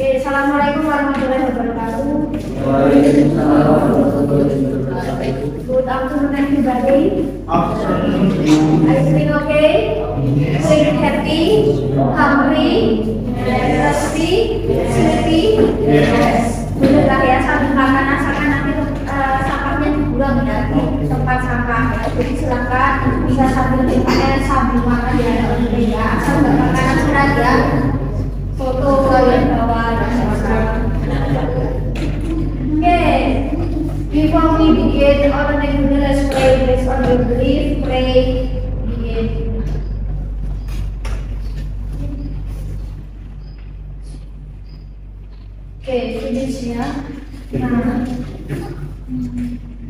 Assalamualaikum warahmatullahi wabarakatuh. Waalaikumsalam warahmatullahi wabarakatuh. Good afternoon everybody. Afternoon. Are you feeling okay? Feeling happy? Hungry? Thirsty? Sleepy? Yes. Benar ya, sambil makan asalkan nanti sampahnya dibuang ya di tempat sampah ya. Jadi silakan bisa sambil makan ya, asal nggak makanan berat ya. Foto yang bawah ya sama-sama. Okay, before we begin, all the next let's pray based on your belief. Pray, begin. Okay, finish ya. Nah,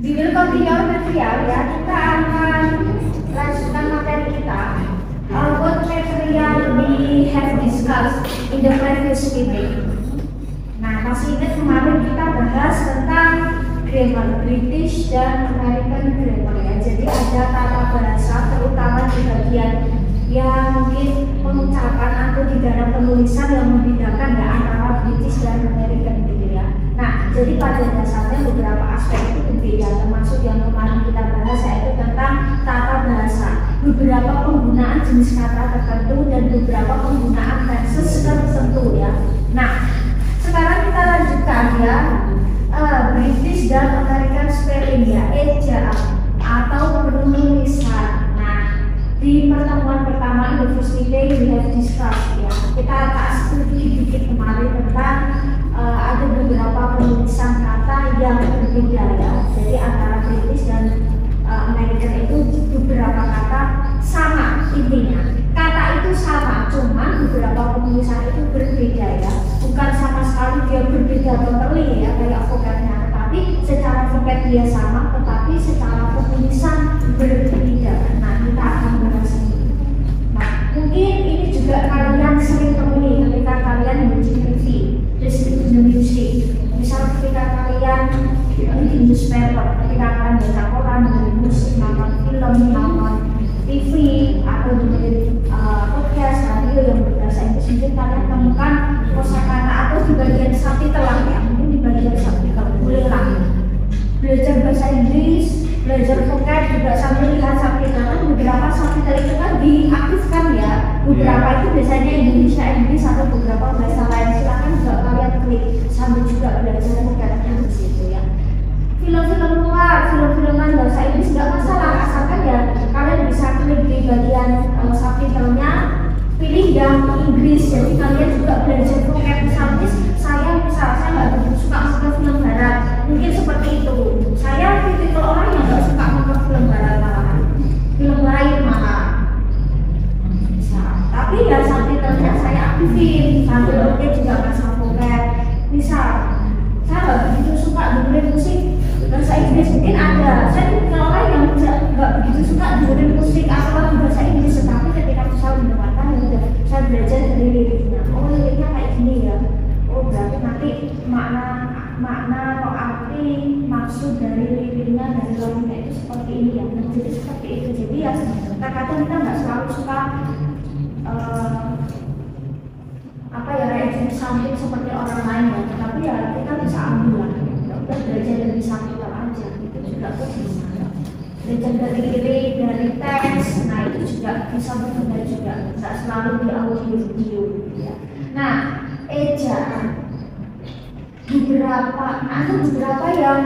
we will continue material ya. Kita akan lanjutkan materi kita. What material we have discussed in the previous meeting. Nah, masih ingat kemarin kita bahas tentang grammar British dan American grammar ya. Jadi ada tata bahasa terutama di bagian yang mungkin pengucapan atau di dalam penulisan yang membedakan ya antara British dan American gitu ya. Nah, jadi pada dasarnya beberapa aspek itu berbeda, termasuk yang kemarin kita bahas yaitu tentang tata bahasa, beberapa penggunaan jenis kata tertentu dan beberapa penggunaan tenses tertentu ya. Nah, sekarang kita lanjutkan ya British dan American spelling ya, ejaan atau penulisan. Nah, di pertemuan pertama in the first meeting we have discussed ya, kita tak studi dikit kemarin tentang ada beberapa penulisan kata yang berbeda ya. Jadi antara British dan American itu beberapa kata sama intinya. Kata itu sama, cuman beberapa penulisan itu berbeda ya. Bukan sama sekali dia berbeda totally ya kayak vocabnya, tetapi secara vocab dia sama, tetapi secara penulisan berbeda. Nah, kita akan bahas ini. Nah, mungkin ini juga kalian sering temui ketika kalian membaca TV, listen to the music. Misal ketika kalian reading newspaper, ketika kalian baca koran, dengerin musik, nonton film, nonton TV, atau dengerin podcast, radio yang berbahasa Inggris, mungkin kalian temukan kosakata atau di bagian subtitle ya, mungkin di bagian subtitle boleh lah belajar bahasa Inggris, belajar vocab juga sambil lihat subtitle. Kan beberapa subtitle itu kan diaktifkan ya, beberapa itu biasanya Indonesia Inggris atau beberapa bahasa lain. Silakan juga kalian klik sambil juga belajar vocabnya di situ ya. Film-film luar, film-filman bahasa Inggris nggak masalah, asalkan ya kalian bisa klik di bagian subtitlenya, pilih yang Inggris. Jadi kalian juga belajar vocab. Misalnya saya nggak begitu suka nonton film barat, mungkin seperti itu. Saya tipikal orang yang nggak suka nonton film barat, malahan film lain malah. Tapi ya subtitlenya saya aktifin sambil oke juga masalah vocab. Misal saya nggak begitu suka dengerin musik bahasa Inggris, mungkin ada. Saya tipikal orang yang nggak begitu suka dengerin musik atau lagu bahasa Inggris, tetapi ketika saya mendengarkan ya saya belajar dari liriknya. Oh, liriknya kayak gini ya. Oh, berarti nanti makna atau arti maksud dari liriknya dari lagunya itu seperti ini ya. Nah, jadi seperti itu. Jadi ya terkadang kita nggak selalu suka reading something seperti orang lain ya, tetapi ya kita bisa ambil lah. Ya udah belajar dari subtitle aja, itu juga kok bisa. Belajar dari lirik, dari teks, nah itu juga bisa berguna juga. Nggak selalu di audio video ya. Nah, ejaan beberapa yang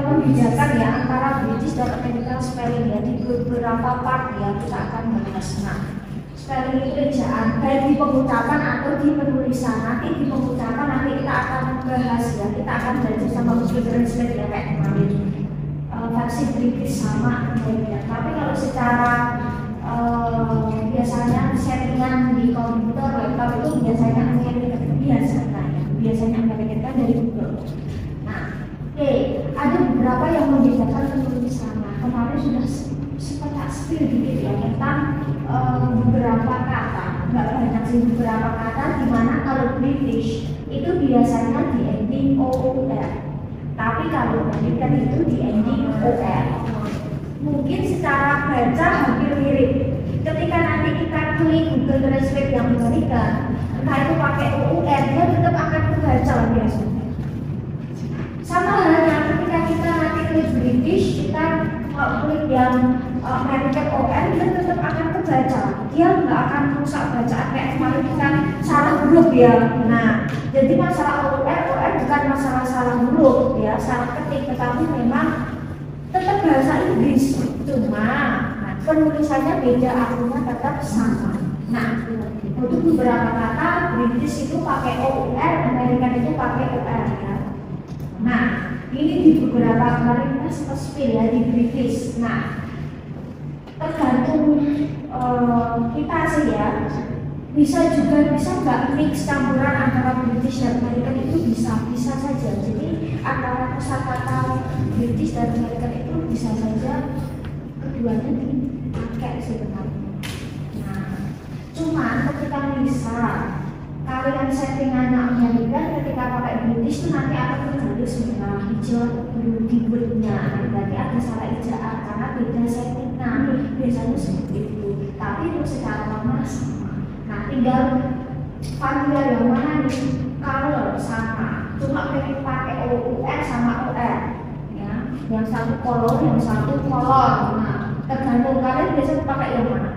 membedakan ya antara British dan American spelling ya, di beberapa part ya kita akan bahas. Nah, spelling itu ejaan baik di pengucapan atau di penulisan. Nanti di pengucapan nanti kita akan bahas ya, kita akan belajar sama Google Translate ya kayak kemarin versi British sama American. Tapi kalau secara biasanya settingan di komputer laptop itu biasanya American biasanya American dari Google. Nah, ada beberapa yang membedakan penulisan. Nah, kemarin sudah sempat spill dikit ya tentang beberapa kata, nggak banyak sih, beberapa kata di mana kalau British itu biasanya di ending OR, tapi kalau American itu di ending OR. Mungkin secara baca hampir mirip. Ketika nanti kita klik Google Translate yang American, entah itu pakai OUR, dia tetap akan kebaca biasanya. Sama halnya ketika kita nanti klik British, kita klik yang American OR, dia tetap akan kebaca. Dia nggak akan rusak bacaan kayak kemarin kita salah huruf ya. Nah, jadi masalah OR bukan masalah salah huruf ya, salah ketik, tetapi memang tetap bahasa Inggris. Cuma penulisannya beda, artinya tetap sama. Nah, untuk beberapa kata British itu pakai OUR, American itu pakai OR ya. Nah, ini di beberapa kemarin kita sempat spill ya di British. Nah, tergantung kita sih ya. Bisa nggak mix campuran antara British dan American itu bisa saja. Jadi antara kosakata British dan American itu bisa saja keduanya dipakai sebenarnya. Nah, cuman ketika misal kalian settingannya American, ketika pakai British itu nanti akan tergaris merah hijau biru di wordnya. Berarti ada salah ejaan karena beda settingan. Biasanya seperti itu. Tapi untuk secara lama sama. Nah, tinggal familiar yang mana nih? Color sama. Cuma pengen pakai OUR sama OR. Ya, yang satu color, yang satu color. Nah, tergantung kalian biasanya pakai yang mana?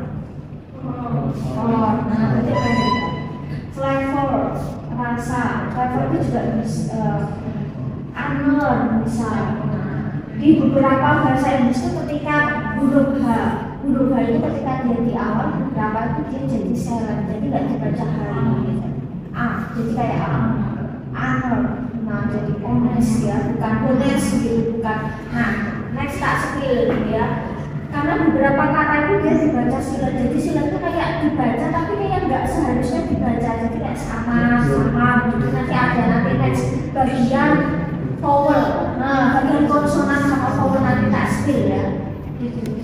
Color. Nah, berarti beda. Flavor, rasa. Flavor itu juga bisa unknown misalnya. Nah, di beberapa bahasa Inggris itu ketika huruf H itu ketika dia di awal beberapa itu dia jadi silent, jadi nggak dibaca hari. Jadi kayak unknown. Nah, jadi honest ya, bukan honest gitu, bukan. Nah, next tak skill ya. Karena beberapa kata itu dia dibaca silent, jadi silent itu kayak dibaca tapi kayak nggak seharusnya dibaca, jadi kayak sama gitu. Nanti ada next bagian vowel. Nah, bagian konsonan sama vowel nanti tak skill ya. Gitu.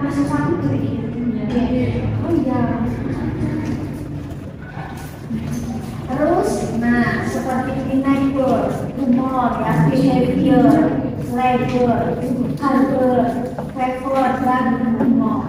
Masih satu dari oh iya. Terus, nah seperti di neighbor, humor ya, behavior, labor, harbor, favor, dan humor.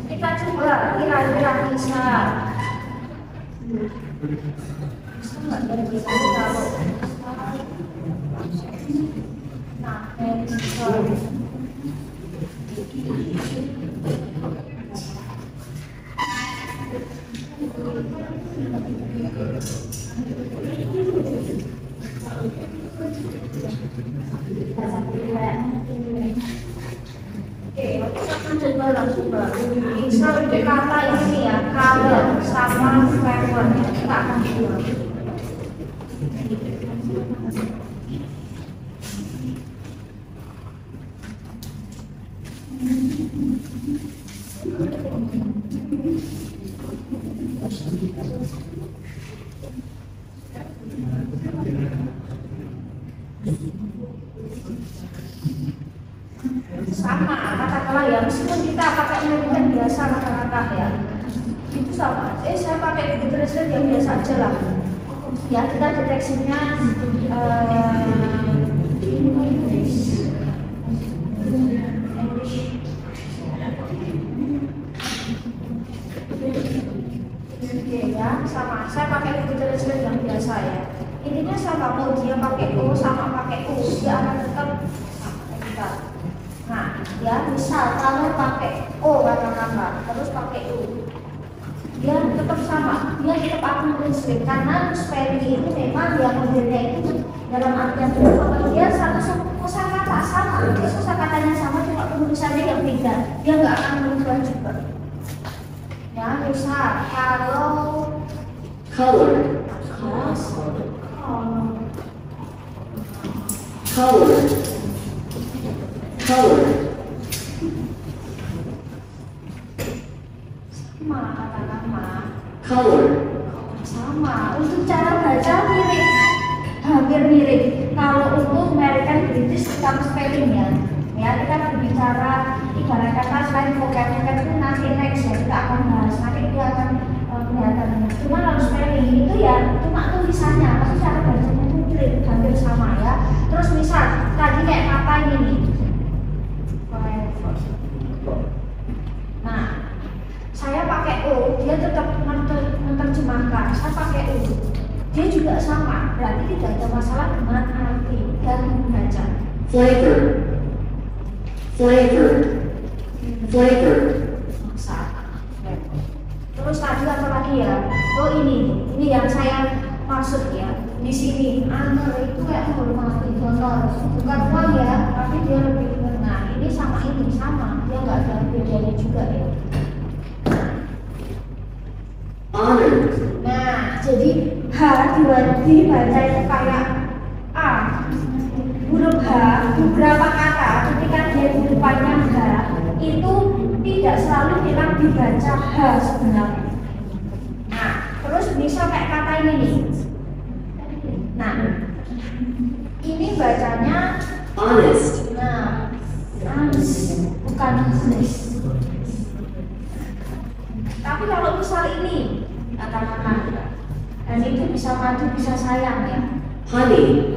Kita coba kira-kira bisa nggak dari kita kalau misal untuk kata ini ya, color sama flavor kita akan buat. Sama kata-kata ya, meskipun kita pakai American biasa kata-kata ya itu sama. Saya pakai Google Translate yang biasa aja lah ya, kita deteksinya English oke ya, sama. Saya pakai Google Translate yang biasa ya, intinya sama. Mau dia pakai O sama pakai U, dia akan tetap kita. Nah, ya misal kalau pakai O kata-kata, terus pakai U, dia tetap sama, dia tetap akan translate karena spelling itu memang yang modelnya itu dalam artian itu bahwa dia kosakata sama, dia kosakatanya sama, cuma penulisannya yang beda, dia nggak akan merubah juga. Ya, misal kalau color, color, color, sama katakanlah color, sama untuk cara baca mirip, hampir mirip. Kalau untuk American British kita spelling ya kita berbicara ibarat kata selain vocab itu nanti next ya kita akan bahas nanti dia akan kelihatan. Cuma kalau spelling itu ya cuma tulisannya, tapi cara bacanya itu mirip, hampir sama ya. Terus misal tadi kayak kata ini nih. Nah, saya pakai O, dia tetap menerjemahkan. Saya pakai U, dia juga sama. Berarti tidak ada masalah dengan arti dan membaca. flavor, flavor, flavor, Terus tadi apa lagi ya? Oh ini yang saya maksud ya. Di sini honor itu kayak menghormati, honor bukan uang ya, tapi dia lebih benar. Ini sama, dia nggak ada bedanya juga ya. honor, Nah, jadi H dibaca itu kayak A. Huruf H, beberapa kata ketika dia di depannya H itu tidak selalu bilang dibaca H sebenarnya. Nah, terus misal kayak kata ini nih. Nah, ini bacanya honest, nah, honest, bukan honest. Tapi kalau misal ini katakanlah dan itu bisa maju bisa sayang ya. honey,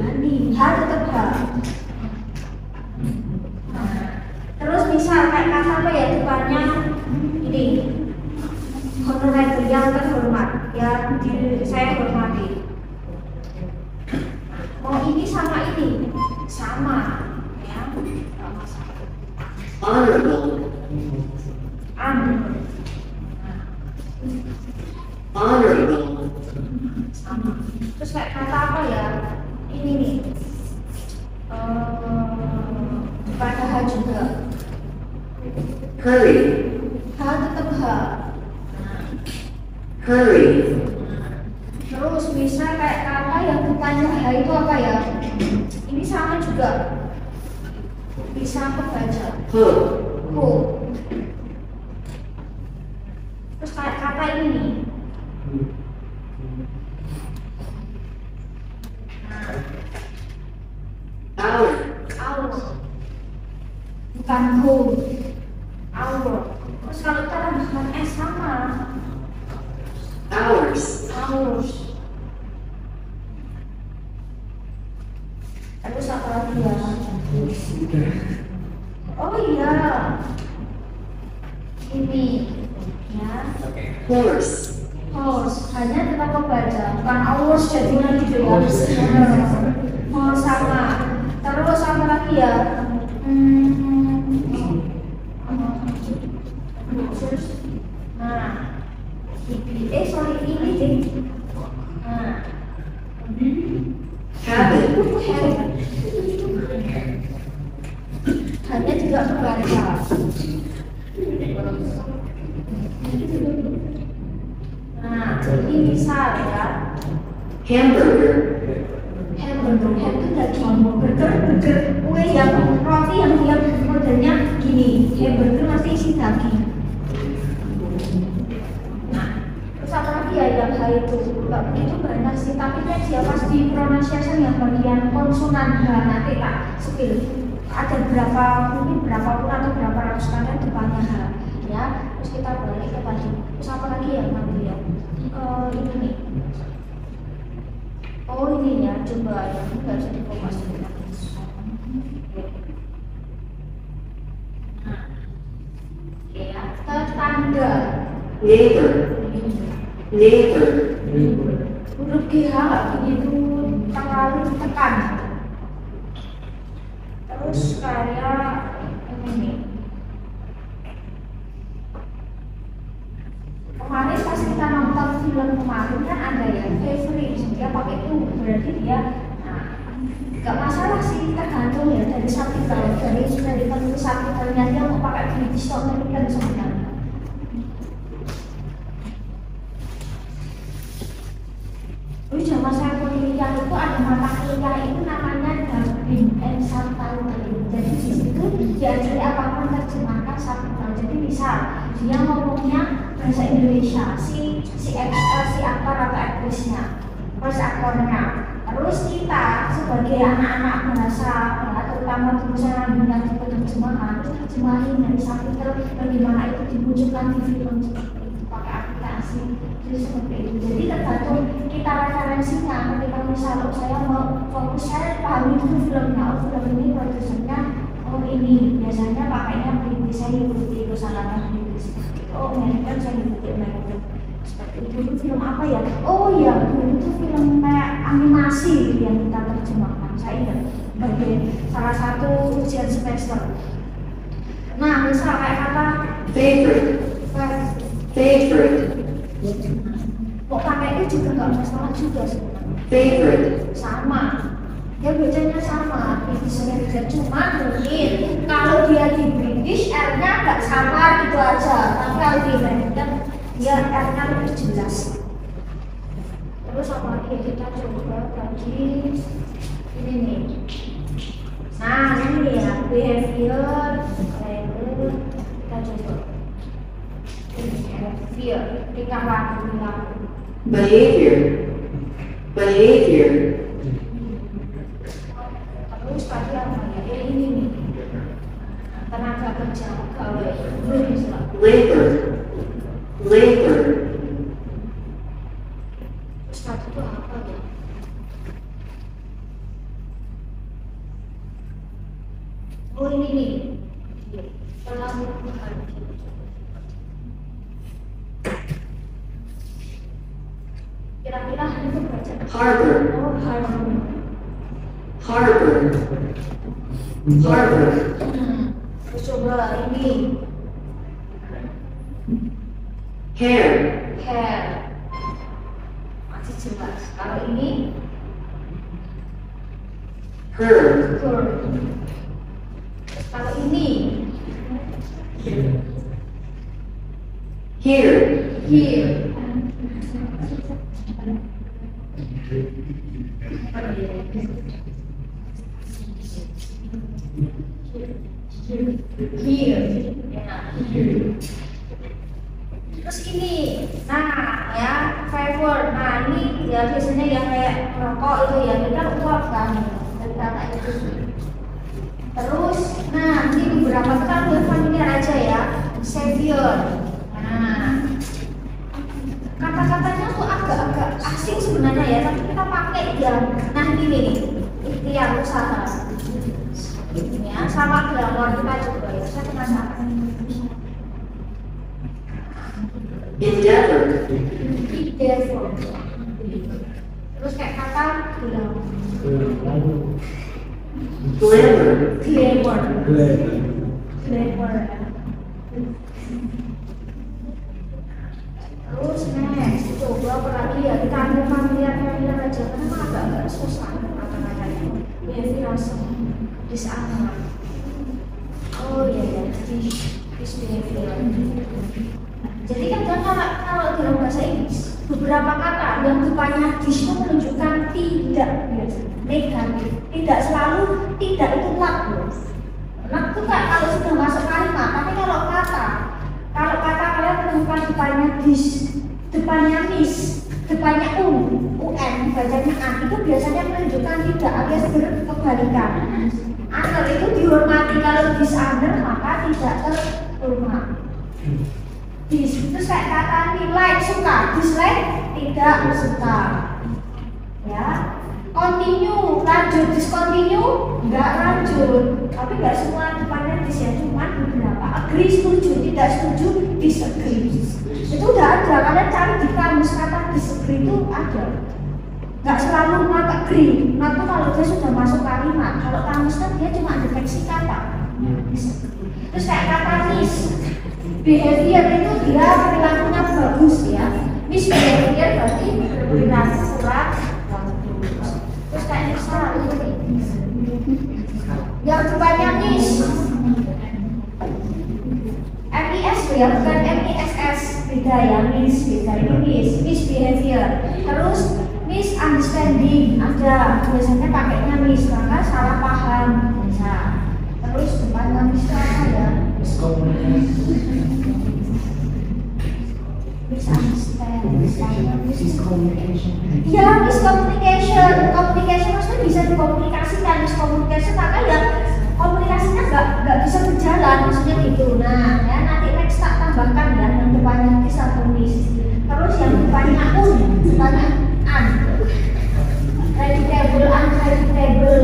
H tetap H. Nah, terus misal kayak kata apa ya depannya ini honorable yang terhormat ya saya hormati. Oh ini sama ya nggak masalah. honorable, honorable, Sama. Terus kayak kata apa ya ini nih pada H juga. hurry, H tetap H. hurry, Terus bisa kayak kata yang depannya H itu apa ya? Ini sama juga. Bisa kebaca. hope, Ho. Terus kayak kata ini nih. hour, Hour. Bukan ho. Hour. Terus kalau kita tambahkan S sama. hours, Hours. Terus apa lagi ya? Oh iya. Ini ya. horse, Horse. Hanya tetap membaca, bukan hours jadinya gitu ya. Horse sama. Terus apa lagi ya? Nah. Sorry ini deh. Nah. habit, Hanya juga membaca. Nah, ini misal ya. hamburger, Hamburger itu daging, burger kue yang roti yang dia modelnya gini. Hamburger pasti isi daging. Nah, terus apa lagi ya yang H itu banyak sih, tapi kan dia pasti pronunciation yang bagian konsonan H nanti tak spill. Ada mungkin berapa puluh atau berapa ratus kata depannya H ya. Terus kita balik ke tadi. Terus apa lagi ya nanti ya? Ini nih. Oh ini ya, coba ya, nggak bisa difokus. Nah, oke ya, tetangga. neighbor, neighbor, Huruf GH nggak begitu terlalu ditekan. Terus kayak ini nih. Kemarin pas kita nonton film kemarin kan ada ya favorite, dia pakai itu berarti dia nggak masalah sih, tergantung ya dari subtitle, dari penulis subtitlenya dia mau pakai British atau American sebenarnya. Dulu zaman saya kuliah itu ada mata kuliah itu namanya dubbing and subtitling. Jadi di situ diajari apapun terjemahkan subtitle. Jadi misal dia ngomongnya bahasa Indonesia, si aktor atau aktrisnya, terus aktornya. Terus kita sebagai anak-anak bahasa, terutama tulisan yang terjemahan, terus terjemahin dari subtitle bagaimana itu dimunculkan di film seperti itu pakai aplikasi. Seperti itu. Jadi tergantung kita referensinya. Ketika misalnya saya mau fokus, saya pahami itu filmnya, film ini produsernya, ini biasanya pakainya British, saya ikuti kesalahan British. American saya ikuti American. Seperti itu. Dulu film apa ya? Oh iya, dulu itu film kayak animasi yang kita terjemahkan. Saya ingat sebagai salah satu ujian semester. Nah, misal kayak kata favorite, kok pakai itu juga nggak masalah juga sebenarnya. favorite, Sama, ya bacanya sama. Bisa juga cuma mungkin kalau dia di British R-nya nggak sama gitu aja. Tapi kalau di Amerika dia R-nya lebih jelas. Terus apa lagi kita coba lagi ini nih. Nah ini ya behavior, kita coba. Behavior, tingkah laku. behavior, Terus tadi apa ya? Ini nih. Tenaga kerja pegawai. Belum bisa. labor, Terus tadi itu apa ya? Oh ini nih. Pelabuhan. Kira-kira itu baca. harbor, Oh harbor. harbor, Terus coba ini. hair, Hair. Masih jelas. Kalau ini her, curl. Kalau ini here, here. Here. Terus ini, nah ya favor. Nah ini ya biasanya yang kayak rokok itu ya kita kuat kan dari kata itu. Terus, nah ini beberapa kan udah familiar aja ya. Savior. Nah kata-katanya tuh agak-agak asing sebenarnya ya, tapi kita pakai ya. Nah ini nih, ikhtiar usaha. Ya, sama glamor kita juga ya. Saya penasaran. endeavor, Endeavor. Terus kayak kata glamour. glamour, Glamour. Terus next, coba apa lagi ya, kita ambil familiar aja. Kenapa agak susah kata-kata itu? Behaviorasm, dishonor. Oh iya ya, disbehavior. Jadi kadang kalau dalam bahasa Inggris beberapa kata yang depannya dis itu menunjukkan tidak biasa, negatif. Tidak selalu tidak itu not. Not itu kan kalau sudah masuk kalimat, tapi kalau kata kalian menemukan depannya dis, depannya mis, depannya un, bacanya an, itu biasanya menunjukkan tidak alias berkebalikan. Honor itu dihormati, kalau dishonor maka tidak terhormat. Terus kayak kata nilai suka, dislike tidak suka. Ya, continue, lanjut, discontinue enggak lanjut. Tapi enggak semua depannya dis ya, cuma beberapa. Agree, setuju, tidak setuju, disagree. Itu udah ada, kalian cari di kamus kata disagree itu ada. Enggak selalu not agree. Not itu kalau dia sudah masuk kalimat. Kalau kamus kan dia cuma deteksi kata. Terus kayak kata miss, behavior itu dia perilakunya bagus ya. Misbehavior berarti perilaku kurang bagus. Terus kayak misal yang depannya miss, MIS ya, bukan MISS, beda ya, miss, beda ini misbehavior. Terus misunderstanding ada, biasanya pakainya miss, maka salah paham bisa. Terus depannya miss itu apa ya? Misunderstand, Miscommunication. ya miscommunication. Communication maksudnya bisa dikomunikasikan, miscommunication maka ya komunikasinya nggak bisa berjalan, maksudnya gitu. Nah ya nanti next tak tambahkan ya yang depannya miss atau miss. Terus yang depannya depannya unpredictable, unpredictable.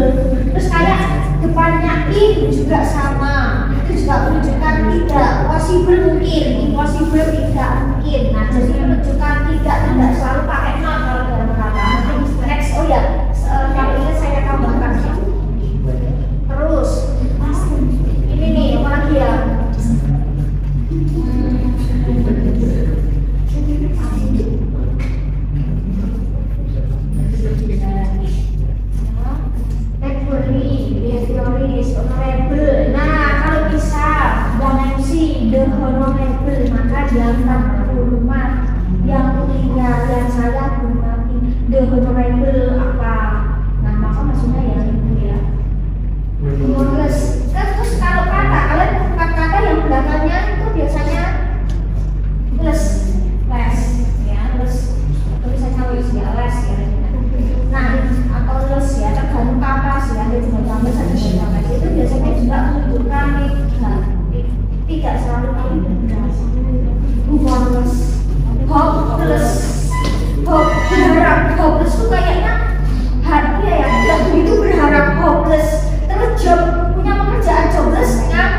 Terus kayak depannya in juga sama, itu juga menunjukkan tidak, possible mungkin, impossible tidak mungkin. Nah jadi menunjukkan tidak selalu pakai not kalau dalam kata. Next, oh ya, kalau ini saya tambahkan ya. Terus ini nih apa lagi ya? Honorable. Nah, kalau bisa yang MC the honorable, maka diangkat hormat yang mulia, yang saya hormati. The honorable apa? Nah, maka maksudnya ya itu ya. Terus kalau kata, kalian kata yang belakangnya itu biasanya plus, less, ya, plus tulisannya less ya, less ya. Nah, atau less ya, tergantung kata sih, ada juga tambah satu kata itu biasanya juga menunjukkan tidak selalu hopeless, berharap. Hopeless itu kayaknya hati ya, tidak begitu berharap hopeless. Terus job, punya pekerjaan jobless kan?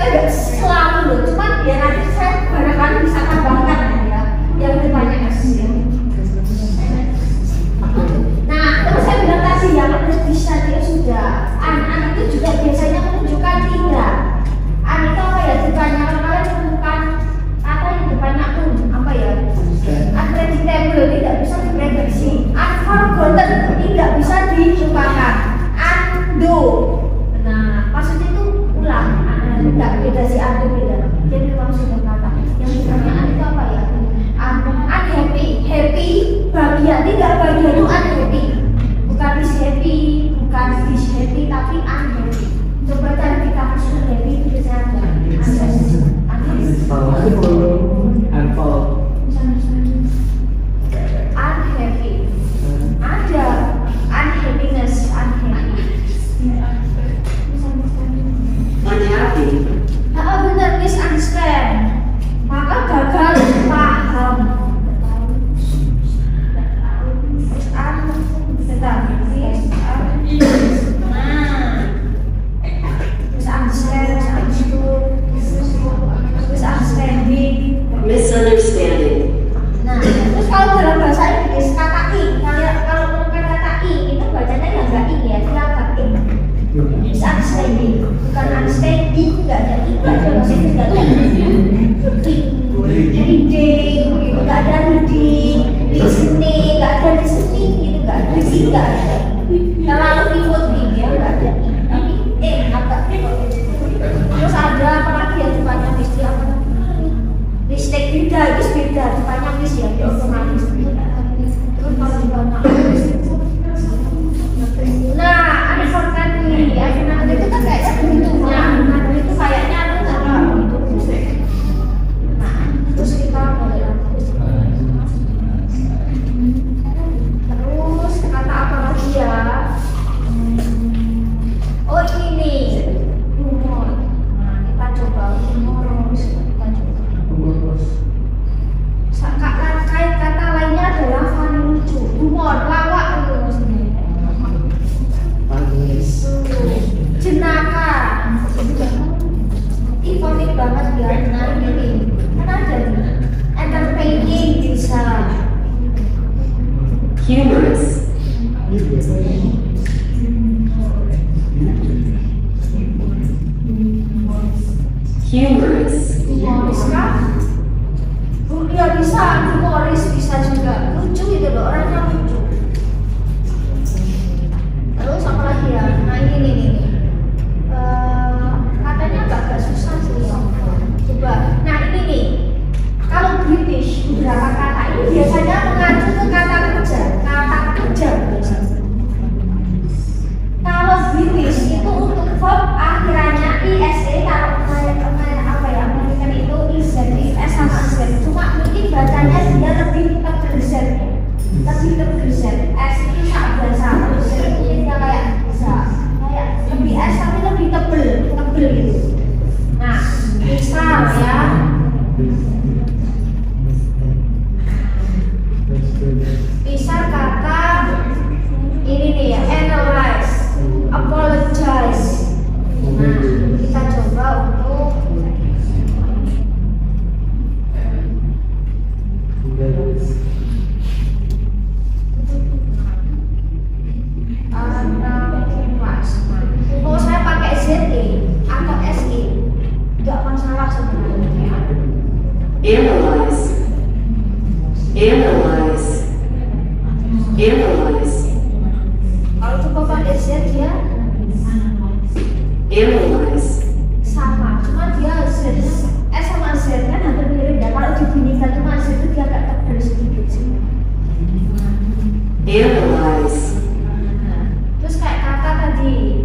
Agak selalu loh, cuman ya nanti saya barangkali bisa tambahkan ya yang depannya S ya. Nah, terus saya bilang tadi yang bisa dia sudah an itu juga biasanya menunjukkan tidak. An itu apa ya depannya, kalau kalian menemukan kata yang depannya apa ya? Unpredictable, tidak bisa diprediksi. Unforgotten, tidak bisa dilupakan. Undo. Nah, maksudnya itu ulang. Tidak beda sih, ada beda. Jadi maksudnya kata yang depannya itu apa ya? Unhappy, happy, bahagia, tidak bahagia itu unhappy. Bukan is happy, bukan is happy, tapi unhappy. Coba cari kita maksud happy itu bisa ada. Unhappy, ada unhappiness, unhappy. Unhappy. Nah, benar, misunderstand. Maka gagal paham. Misunderstanding. Nah, terus kalau dalam bahasa Inggris kata i, kalau menemukan kata i itu bacanya ya enggak i ya, dia agak i. Misunderstanding, bukan understanding, enggak ada i, enggak ada bahasa Inggris enggak ada i. Reading, enggak ada reading, listening, enggak ada listening, gitu enggak ada i, enggak ada. Terlalu ribut nih ya, enggak ada i. Tapi agak. Terus ada apa lagi ya depannya mesti apa? Mistake beda, itu beda, depannya miss ya, dia otomatis. Terus kalau depannya nah, ada konten nih, ada itu kan kayaknya bentuknya, ada itu kayaknya ada cara gitu. Nah, terus kita mulai terus kata apa lagi ya? Oh ini nih, humor. Nah, kita coba humor, kita coba. Kait kata lainnya adalah funny, lucu, humor, lawak itu maksudnya. Jenaka, ikonik banget ya. Nah ini kan ada nih, entertaining bisa. Humorous. Humorous. Humoris kah? Ya bisa, humoris bisa juga. Lucu gitu loh, orangnya lucu. Terus apa lagi ya? Nah ini nih. Katanya agak susah sih. Coba. Nah ini nih, Analyze. Analyze. Analyze. Kalau coba pakai Z dia Analyze. sama, cuma dia Z sama Z kan hampir mirip ya. Kalau dibunyikan cuma Z itu dia agak tebal sedikit sih. Analyze. Terus kayak kata tadi,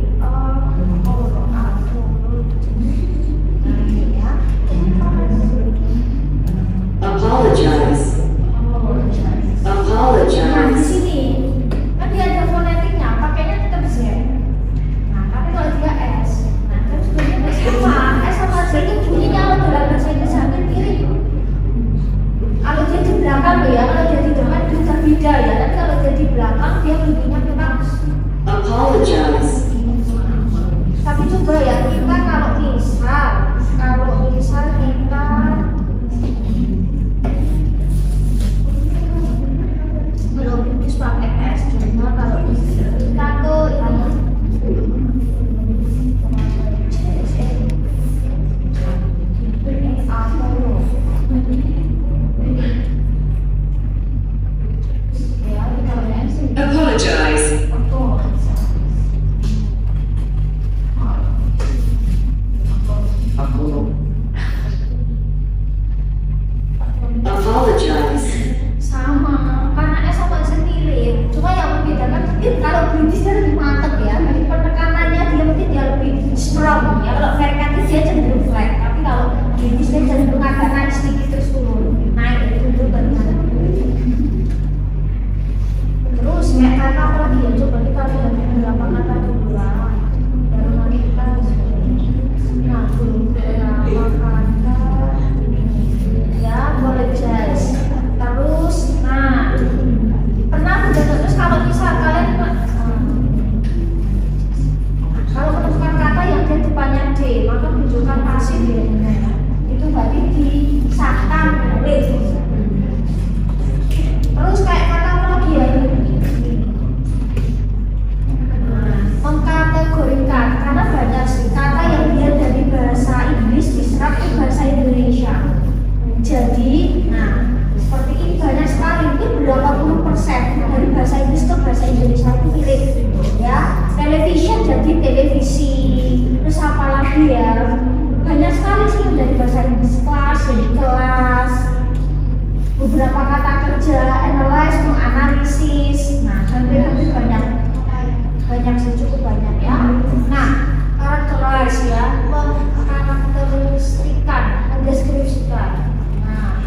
Apologize. Nah, di Apologize. sini kan dia ada fonetiknya, pakainya tetap Z. Nah, tapi kalau dia S, nah terus bunyinya sama. S sama Z itu bunyinya kalau dalam bahasa Inggris hampir mirip. Kalau dia di belakang ya, kalau dia di depan bisa beda ya. Tapi kalau dia di belakang dia bunyinya memang. Apologize. Tapi coba ya kita kalau misal kita belum bisa pakai S, cuma kalau kita ke ini apa loh? Ya kita lihat sih. Apologize. Apologize. Sama, karena S sama Z mirip. Cuma yang membedakan mungkin kalau British dia lebih mantep ya. Dari penekanannya dia mungkin dia lebih strong ya. Kalau American itu dia cenderung flat. Tapi kalau British dia cenderung agak naik sedikit terus turun. Naik itu bagaimana? Terus kayak kata apa lagi ya? Coba kita lihat beberapa kata dulu lah. Baru nanti kita nah beberapa kata ya boleh guys. Terus nah pernah terus kalau misal kalian kalau menentukan kata yang di depannya D maka tunjukkan pasif ya. Itu berarti disahkan boleh. Terus kayak kata apa lagi ya? Mengkategorikan, karena banyak sih kata yang dia dari bahasa Inggris diserap ke bahasa Indonesia. Jadi, nah seperti ini banyak sekali, mungkin berapa puluh persen dari bahasa Inggris ke bahasa Indonesia itu mirip, ya. Television jadi televisi, terus apa lagi ya? Banyak sekali sih yang dari bahasa Inggris, kelas jadi kelas. Beberapa kata kerja, analyze, menganalisis. Nah, hampir banyak sih, cukup banyak ya. Nah, characterize ya, mengkarakteristikan, mendeskripsikan. Nah,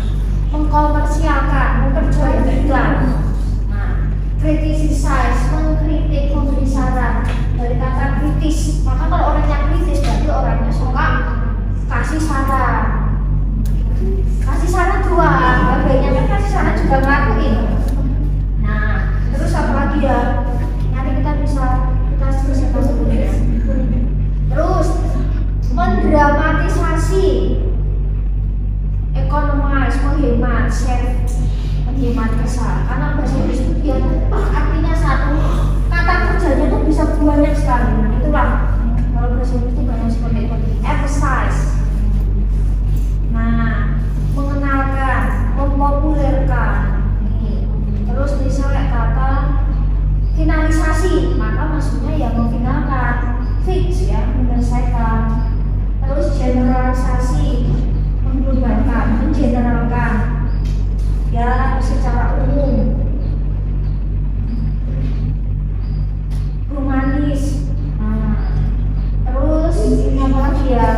mengkomersialkan, memperjualbelikan. Nah, criticize, mengkritik, memberi saran. Dari kata kritis, maka kalau orangnya kritis berarti orangnya suka kasih saran. Kasih saran doang, bagiannya kan kasih saran juga ngelakuin. Nah, terus apa lagi ya? Nanti kita selesaikan dulu ya. Terus mendramatisasi, economize, menghemat, save, menghemat besar. Karena bahasa Inggris itu dia artinya satu, kata kerjanya itu bisa banyak sekali. Nah, itulah kalau bahasa Inggris itu banyak seperti itu. Emphasize. Nah, mengenalkan, mempopulerkan. Terus misalnya kata finalisasi, maka maksudnya ya memfinalkan, fix ya, menyelesaikan. Terus generalisasi, mengglobалkan, mengeneralkan ya secara umum. Humanis. Nah, terus ini apa lagi ya?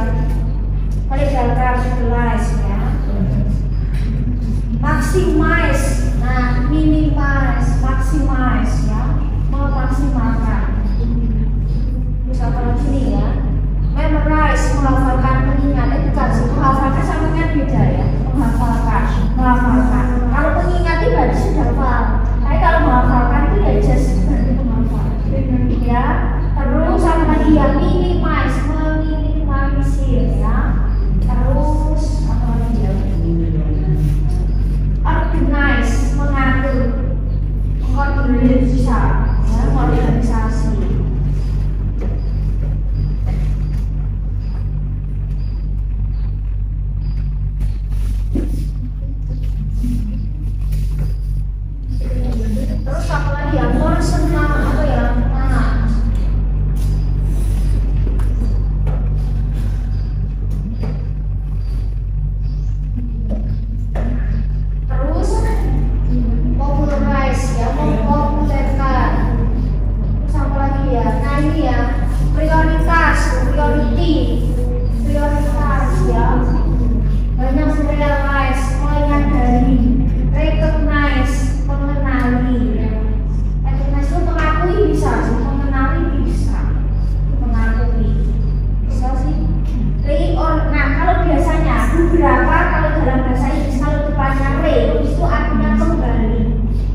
beberapa kalau dalam bahasa Inggris kalau depannya re itu artinya kembali.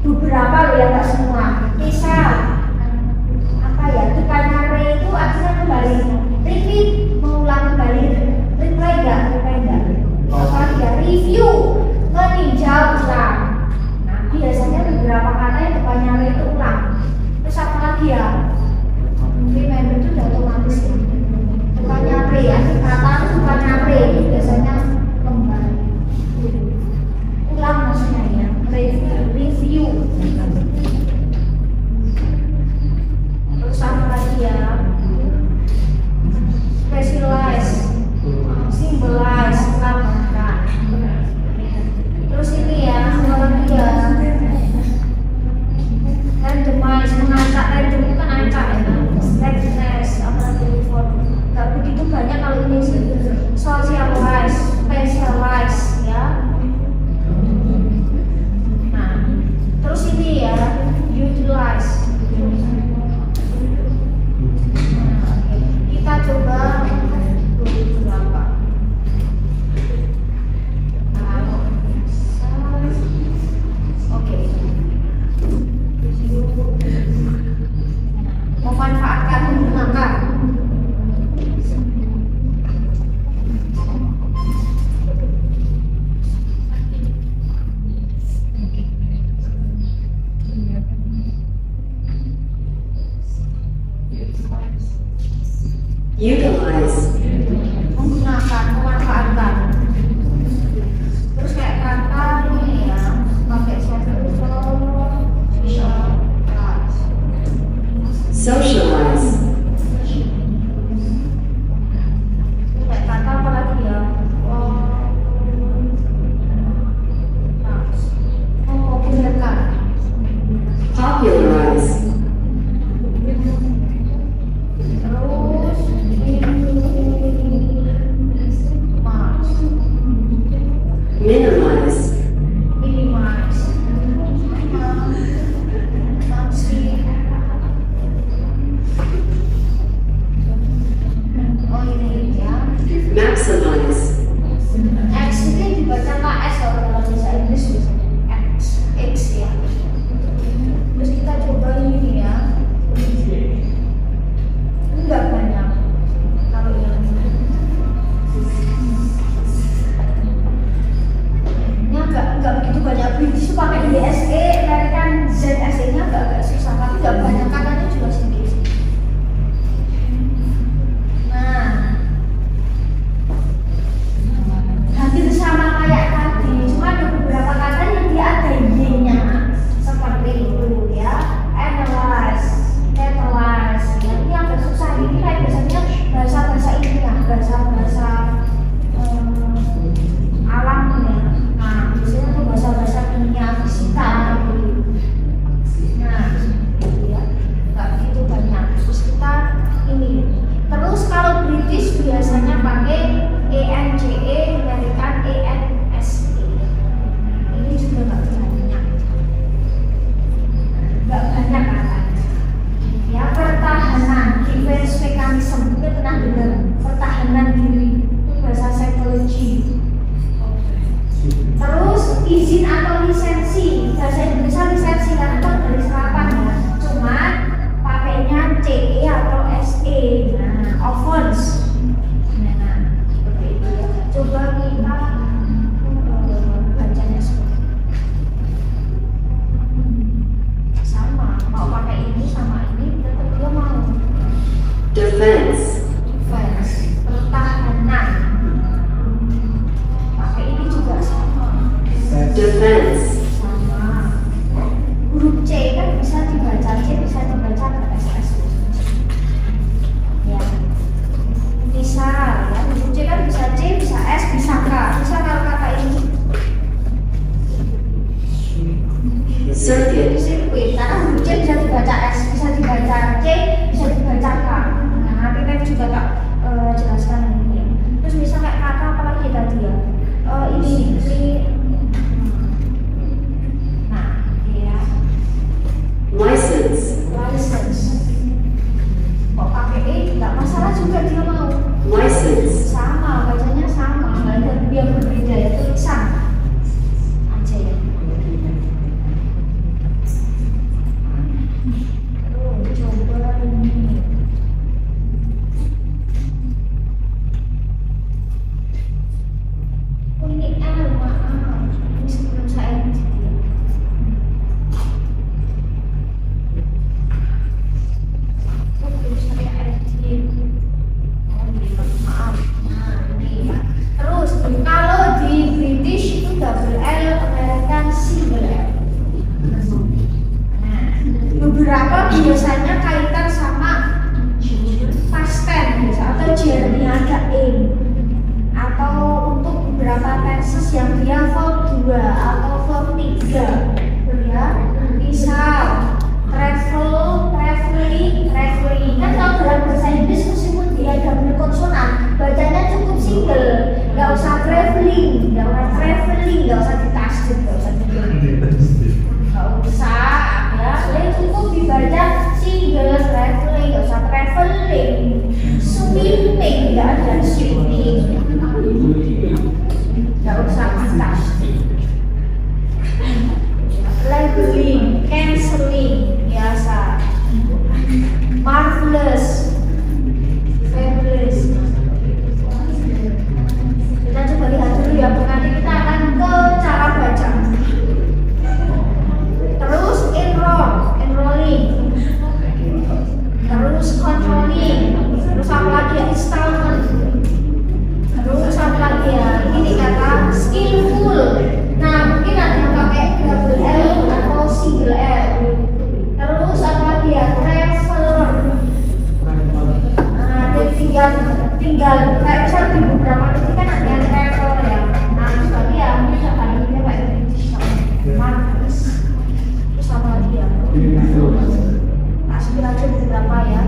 Beberapa loh ya, nggak semua. Misal apa ya, depannya re itu artinya kembali. Repeat, mengulang kembali. Reply enggak? Apa ya? Review, meninjau ulang. Nah, biasanya beberapa kata yang depannya re itu ulang. Terus apa lagi ya? Remember itu udah otomatis ya. Depannya re ya, kata depannya re itu biasanya kembali. Ulang maksudnya ya. Review. Terus apa lagi ya? 2 atau verb 3 ya. Misal traveling kan kalau dalam bahasa Inggris meskipun dia double konsonan bacanya cukup single, nggak usah traveling, nggak usah ditasdid, nggak usah ya, jadi cukup dibaca single traveling, nggak usah traveling. Swimming nggak ada swimming, nggak usah ditasdid. Labeling, canceling biasa. Marvelous, fabulous. Kita coba lihat dulu ya, nanti kita akan ke cara baca. Terus enrolling, terus controlling, terus apa lagi ya, installment, terus apa lagi ya, ini kata skillful. Nah mungkin ada yang pakai double L atau single L. Terus apa lagi ya, traveler. Nah tinggal kayak misal di beberapa titik kan ada yang traveler ya. Nah terus lagi ya mungkin akan ini kayak British marvelous. Terus apa lagi ya, kasih aja beberapa ya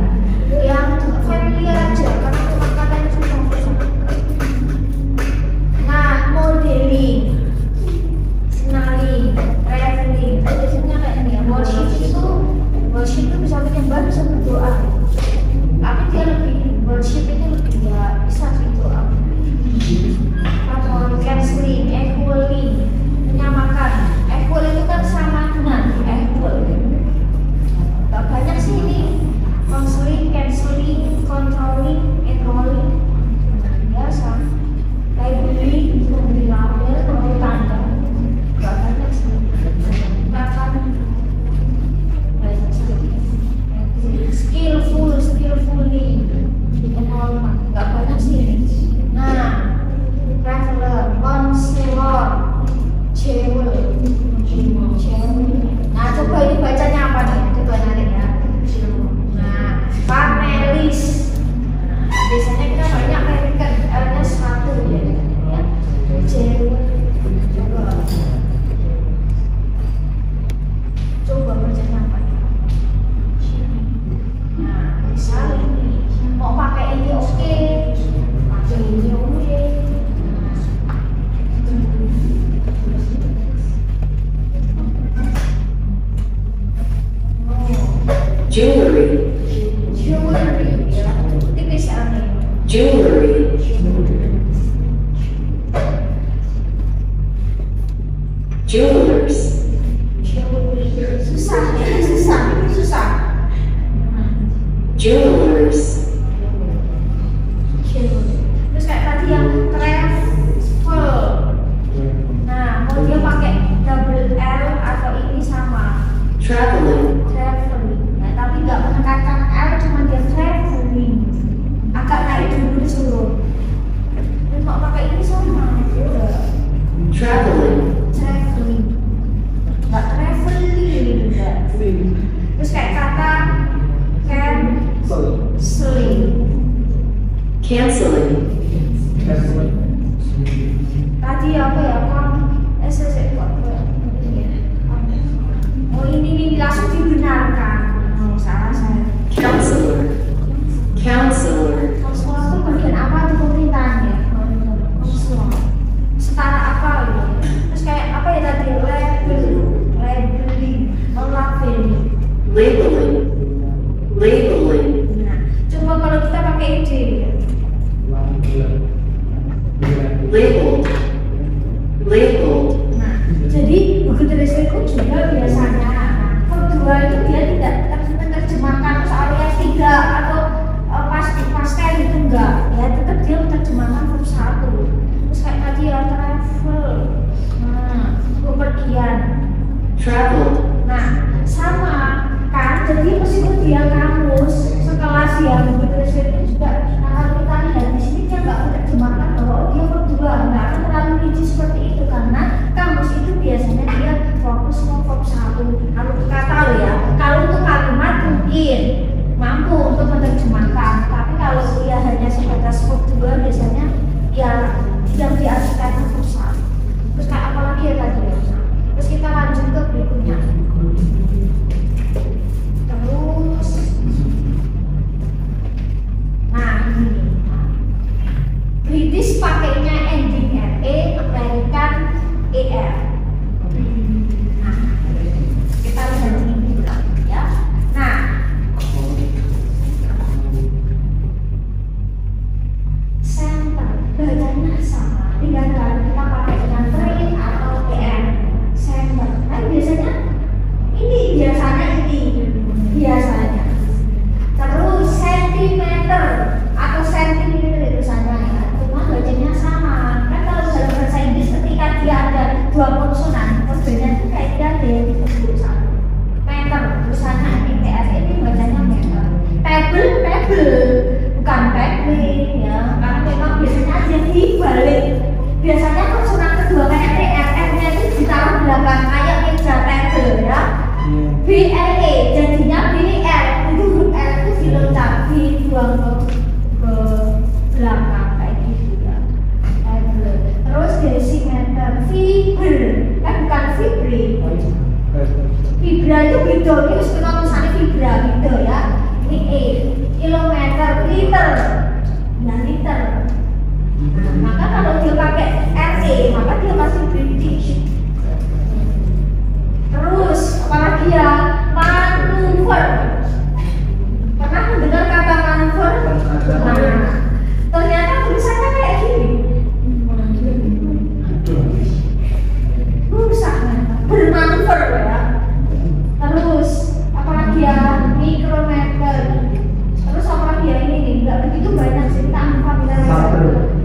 yang familiar aja karena cuma katanya susah. Nah modeling, signaling, traveling, biasanya kayak ini ya. Worship itu bisa menyembah, bisa berdoa, tapi dia worship itu lebih ya bisa berdoa. Atau canceling, equaling, menyamakan. Equal itu kan sama dengan equal. Gak banyak sih ini. Counseling, canceling, controlling, enrolling, biasa. Labeling, memberi label, memberi tanda. Gak banyak sih. Bahkan banyak sekali. Skillfully, enrollment. Gak banyak sih ini. Nah, traveler, counselor, jewel. Nah, coba ini bacanya apa nih? Coba narik ya. Nah, panelis. Biasanya kita banyak American L-nya 1 ya. Jewel. Coba bacanya apa nih? Nah, misal ini mau pakai ini oke, pakai ini oke. Jewelry. Ya, tipis aneh. Jewelry. Jewelers. Susah. Jewelers. Terus kayak tadi yang travel. Nah, mau dia pakai double L atau ini sama. Traveling. Nah, tapi nggak menekankan L, cuma dia traveling. Agak naik dulu disuruh. Terus mau pakai ini sama. Traveling. Nggak traveling juga. Terus kayak kata canceling. Tadi apa ya, oh ini langsung dibenarkan. Oh, salah saya. Counselor. Konselor itu bagian apa di pemerintahan ya? Konselor. Setara apa gitu? Terus kayak apa ya tadi? Labeling, Labeling. Nah, coba kalau kita pakai ide. Labeled. Nah, jadi begitu risiko juga biasanya. Kedua itu dia tidak menerjemahkan alias 3 atau pastel itu enggak. Ya tetap dia menerjemahkan verb 1. Terus kayak tadi ya travel. Nah, bepergian. Traveled. Nah, sama kan. Jadi meskipun dia kamus sekelas ya begitu risiko juga. Nah, kalau kita lihat di sini dia nggak menerjemahkan bahwa dia berdua, nggak akan terlalu rinci seperti itu karena kamus itu biasanya dia fokus ke verb 1. Kalau kita tahu ya, kalau untuk kalimat mungkin mampu untuk menerjemahkan, tapi kalau dia hanya sebatas verb 2 biasanya ya yang diartikan verb 1. Terus kayak apa lagi ya tadi ER. Nah, kita lihat ini dulu ya. Nah, center bacanya sama, tinggal kita pakai dengan train atau ER. Center, kan biasanya biasanya. Terus sentimeter atau sentimeter itu saja ya. Cuma bacanya sama. Kan kalau dalam bahasa Inggris ketika dia ada dua konsonan, perbedaannya itu kayak dia ada yang tulisan meter, tulisannya MTR ini bacanya meter. Table, bukan tabling ya. Karena memang biasanya aja dibalik. Biasanya konsonan kedua kayak TR-nya itu ditaruh belakang kayak meja table ya. BLE jadinya BL itu huruf L itu diloncat dibuang ke belakang kayak gitu ya. Terus desimeter, fiber kan bukan fibri. Fibra itu beda, ini sebenarnya tulisannya fibra beda ya. Ini E, kilometer, liter, nah liter. Nah, maka kalau dia pakai RE maka dia masih British. Terus apalagi ya, manuver. Pernah mendengar kata manuver? Nah, ternyata tulisannya kayak gini. Rusak, bermanuver ya. Terus apalagi ya, mikrometer. Terus apalagi ya ini nih, nggak begitu banyak sih kita ambil.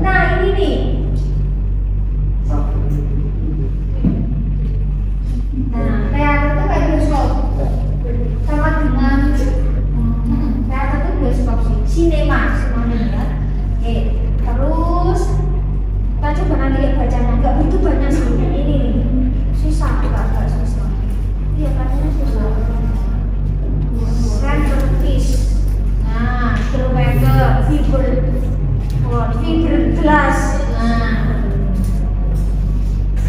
Nah ini nih. Nah, teater itu kayak bioskop, sama dengan teater itu bioskop sih, sinema semuanya ya. Oke, terus kita coba nanti lihat bacanya, nggak begitu banyak sih. Ini nih, susah, agak susah. Iya katanya susah. Centerpiece, nah kilometer, fiberglass, nah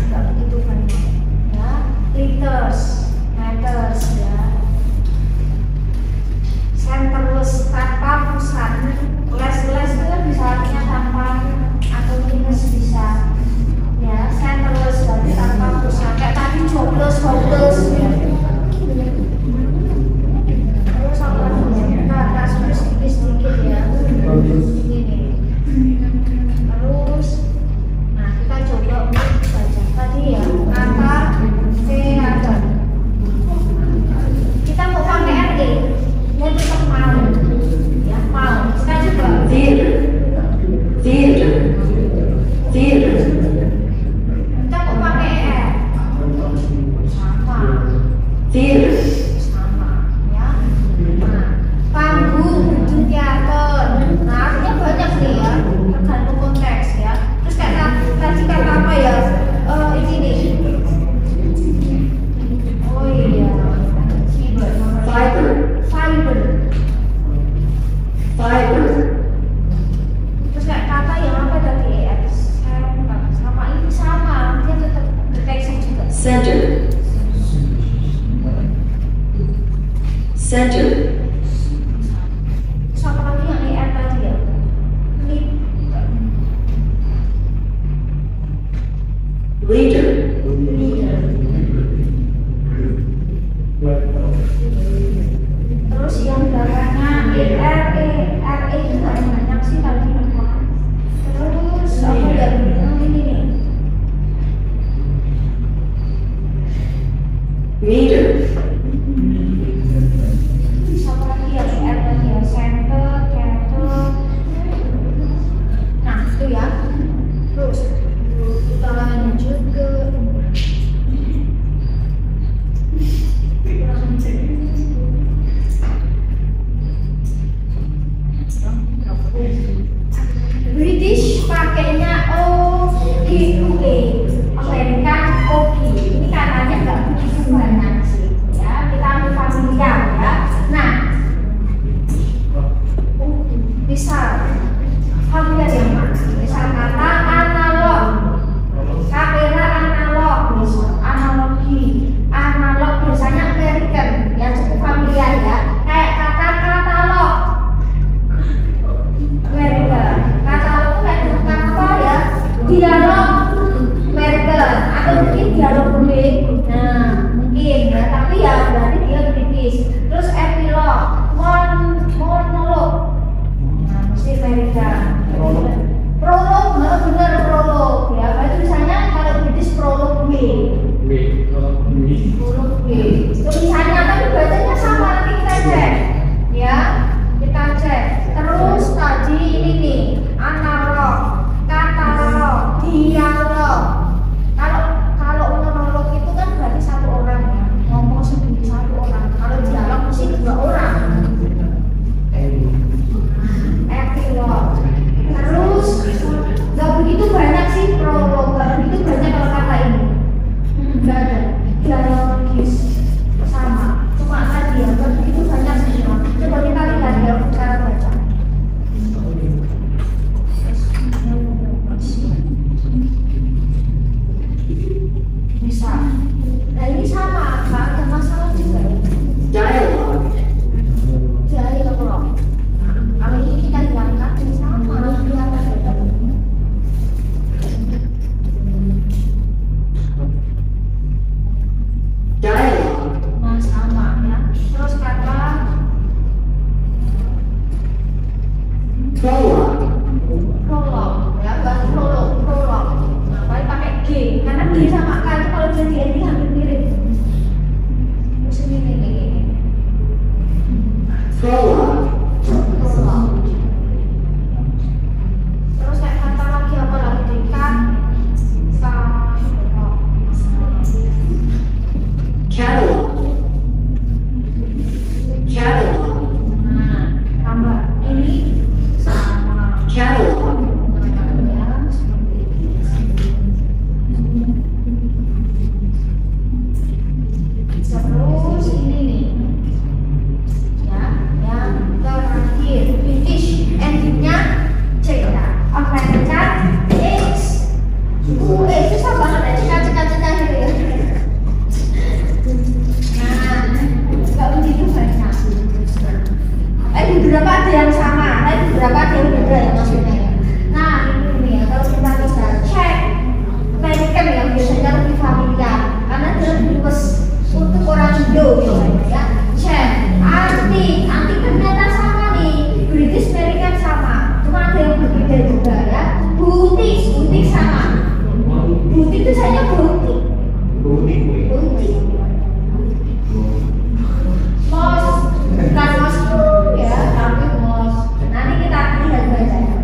nggak begitu banyak. Liters, meters ya. Centerless tanpa pusat. Les itu kan bisa artinya tanpa atau minus bisa. Ya, centerless berarti tanpa pusat. Kayak tadi jobless, hopeless. Ya. Terus apa lagi? Kita kasih sedikit ya. Ini. Terus, nah kita coba untuk baca tadi ya kata teater. Kita mau pakai RE, mau tetap mau, ya mau. Kita coba. Theater. Kita mau pakai R, sama, Theater. sama, ya. Nah, panggung, teater. Nah, artinya banyak nih ya, tergantung konteks ya. Terus kayak tadi kata apa ya? Ini nih. Oh iya, Fiber. Terus kayak kata yang apa tadi sama ini sama, dia tetap deteksi juga. Center. Terus apa lagi yang ER tadi ya? Leader. Terus yang belakangnya RE itu nggak banyak sih tadi. Terus apa ya? Ini nih. Meter. Apa lagi ya? ER tadi ya, center, cattle. Nah itu ya. Terus kita lanjut ke British pakainya OGUE, American OG. Ini katanya nggak begitu banyak sih, ya. Kita ambil familiar ya. Nah, misal familiar yang mana? Misal kata analog, kamera analog, misal analogi, analog biasanya American, ya cukup familiar ya. Kayak kata katalog. Katalog itu kayak apa ya? Dialog American atau mungkin dialog gue. Nah, mungkin ya, tapi ya berarti dia kritis. Terus epilog, monolog. Nah, mesti Amerika. Prolog, benar prolog ya. Berarti misalnya kalau kritis prolog gue. Prolog gue. Tulisannya tapi bacanya sama, nanti kita cek. Ya, kita cek. Terus tadi ini nih, analog, katalog, dialog. Kalau monolog itu kan berarti satu orang ya, ngomong sendiri satu orang. Kalau dialog mesti dua orang. Epilog. Terus nggak begitu banyak sih prolog, nggak begitu banyak kalau kata ini. Nggak ada. Dialogis sama. Cuma tadi ya, nggak begitu banyak sih. Coba kita lihat ya cara baca. Bisa. Nah ini sama, nggak ada masalah juga ya. Dialogue. Dialog. Nah, kalau ini kita hilangkan ini sama, hilangkan ya. Dialogue. Nah sama ya. Terus kata Prologue. prolog ya, bahasa prolog. Nah, paling pakai G karena G sama K itu kalau jadi ini hampir mirip. Terus ini. Prologue. Prolog. Terus kayak kata lagi apa lagi Catalog. Catalog. nah, tambah ini sama. Catalog. Ya, seperti ini. Terus ini nih, ya, yang terakhir, British endingnya C ya. Oke, pencet X. Susah banget ya, cekak gitu ya. Nah, nggak begitu banyak. Beberapa ada yang sama, beberapa ada yang beda ya maksudnya ya. Nah, ini nih ya, kalau kita bisa cek American yang biasanya lebih familiar karena dia lebih luas untuk orang Indo biasanya ya. Cek anti ternyata sama nih, British American sama, cuma ada yang berbeda juga ya. Butik sama. Butik itu saya butik. Mos, bukan mos ya, tapi mos. Nanti kita lihat bacanya.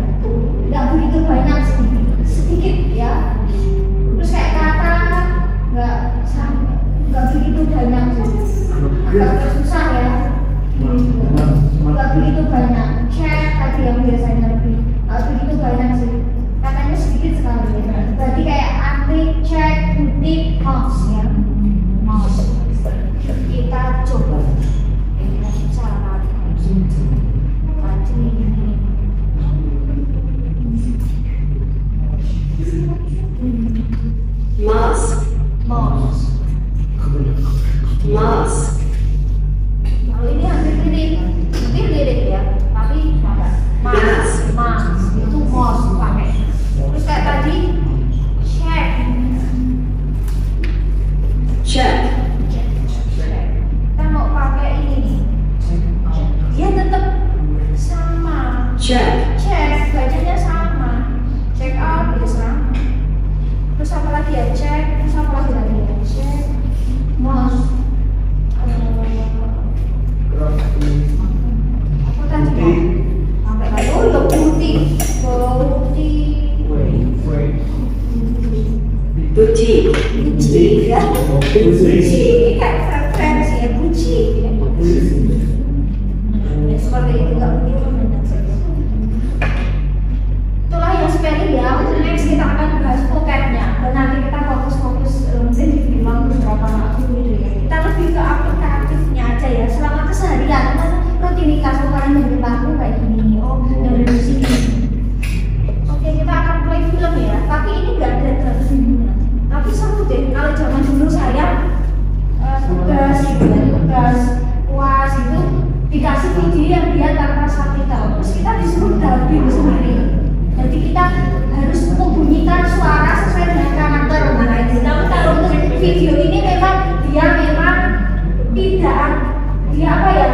Nggak begitu banyak, sedikit ya. Terus kayak kata nggak begitu banyak, agak susah ya. Nggak begitu banyak. Cek tadi yang biasanya lebih, nggak begitu banyak sih. Katanya sedikit sekali ya. Berarti kayak anti, cek, butik, mos ya. Mos. Kita coba. Cara tadi ini. Mosque. Mos. Mosque. Kalau ini hampir lirik ya, tapi enggak. Mas, itu mos pakai. Terus kayak tadi, check. Check. Kita mau pakai ini nih. Dia tetap sama. Check. Cek, bacanya sama. Check out bisa. Terus apa lagi ya? Cek. Terus apa lagi ya? Cek. Mos. Apa tadi? Sampai lagi. Oh, ya putih. Boutique. Buci ya. Buci. Kayak fancy ya. Buci. Ya, seperti itu nggak begitu banyak saja. Itulah yang spelling ya. Next kita akan bahas vocabnya. Dan nanti kita fokus mungkin dibilang beberapa lagu gitu ya. Kita lebih ke aplikatifnya aja ya. Selama keseharian kan rutinitas orang dengerin lagu kayak gini. Oh, dengerin musik ini. Oke, kita akan play film ya. Tapi ini nggak ada filmnya. Tapi seru deh. Kalau zaman dulu saya tugas UAS itu dikasih video yang dia tanpa subtitle. Terus kita disuruh dubbing sendiri. Jadi kita harus membunyikan suara sesuai dengan karakter. Nah, itu kalau video ini memang tidak dia apa ya,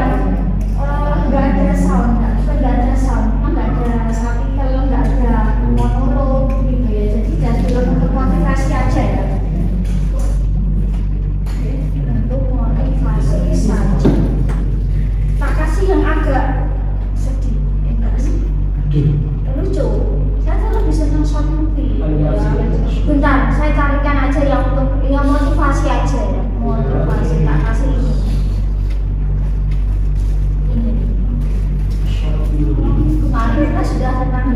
nggak ada sound, nggak ada sound, nggak ada subtitle, nggak ada monolog gitu ya. Jadi jadi film untuk motivasi aja ya. Untuk motivasi saja. Tak kasih yang agak sedih, enggak sih? Lucu. Saya tuh lebih senang short movie. Ya. Bentar, saya carikan aja yang untuk yang motivasi aja ya. Motivasi, tak kasih ini. Kemarin kita sudah tentang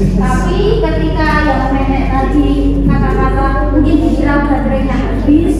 Tapi ketika yang nenek tadi kata-kata mungkin dikira baterainya habis,